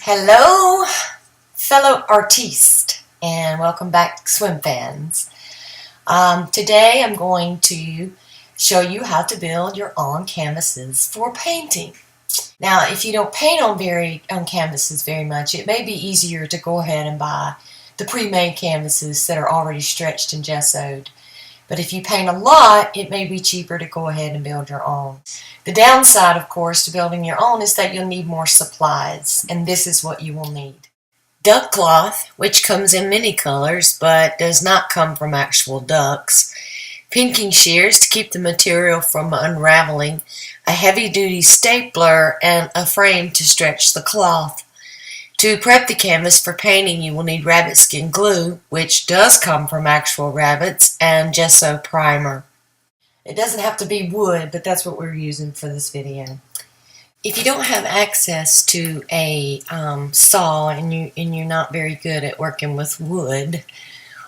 Hello, fellow artistes, and welcome back, swim fans. Today I'm going to show you how to build your own canvases for painting. Now, if you don't paint on canvases very much, it may be easier to go ahead and buy the pre-made canvases that are already stretched and gessoed. But if you paint a lot, it may be cheaper to go ahead and build your own. The downside, of course, to building your own is that you'll need more supplies, and this is what you will need. Duck cloth, which comes in many colors but does not come from actual ducks. Pinking shears to keep the material from unraveling. A heavy-duty stapler and a frame to stretch the cloth. To prep the canvas for painting, you will need rabbit skin glue, which does come from actual rabbits, and gesso primer. It doesn't have to be wood, but that's what we're using for this video. If you don't have access to a saw and you're not very good at working with wood,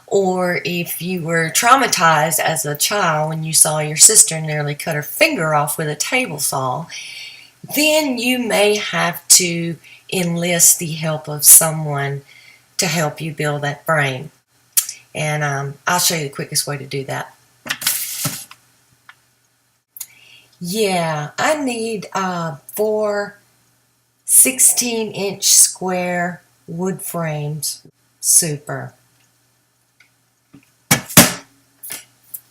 or if you were traumatized as a child when you saw your sister nearly cut her finger off with a table saw, then you may have to enlist the help of someone to help you build that frame. And I'll show you the quickest way to do that. Yeah, I need 4 16-inch square wood frames. Super.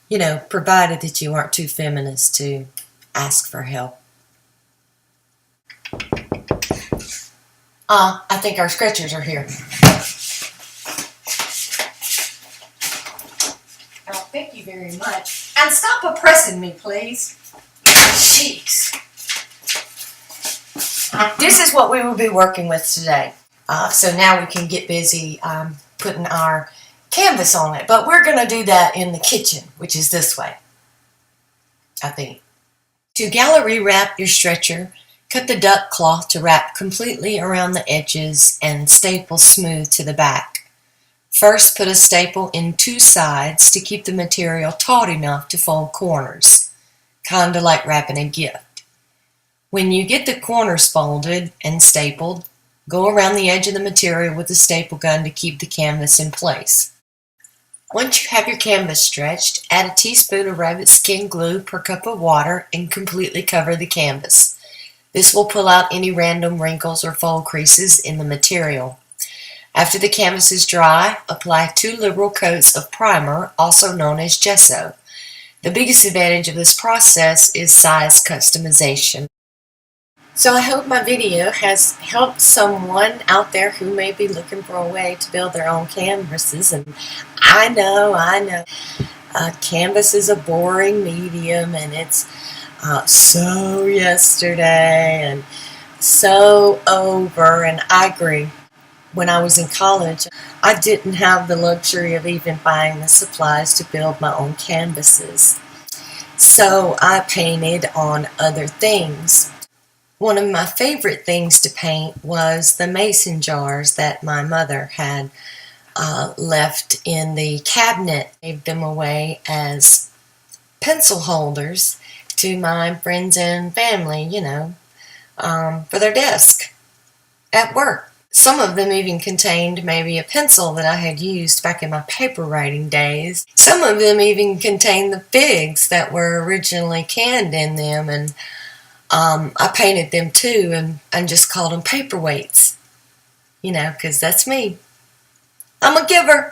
You know, provided that you aren't too feminist to ask for help. I think our stretchers are here. Oh, thank you very much. And stop oppressing me, please. Jeez. This is what we will be working with today. So now we can get busy putting our canvas on it. But we're going to do that in the kitchen, which is this way, I think. To gallery wrap your stretcher, cut the duck cloth to wrap completely around the edges and staple smooth to the back. First, put a staple in 2 sides to keep the material taut enough to fold corners, kinda like wrapping a gift. When you get the corners folded and stapled, go around the edge of the material with the staple gun to keep the canvas in place. Once you have your canvas stretched, add a teaspoon of rabbit skin glue per cup of water and completely cover the canvas. This will pull out any random wrinkles or fold creases in the material. After the canvas is dry, apply 2 liberal coats of primer, also known as gesso. The biggest advantage of this process is size customization. So I hope my video has helped someone out there who may be looking for a way to build their own canvases. And I know, canvas is a boring medium, and it's so yesterday and so over, and I agree. When I was in college, I didn't have the luxury of even buying the supplies to build my own canvases. So I painted on other things. One of my favorite things to paint was the mason jars that my mother had left in the cabinet. I gave them away as pencil holders to my friends and family, you know, for their desk at work. Some of them even contained maybe a pencil that I had used back in my paper writing days. Some of them even contained the figs that were originally canned in them, and I painted them too and just called them paperweights, you know, because that's me. I'm a giver.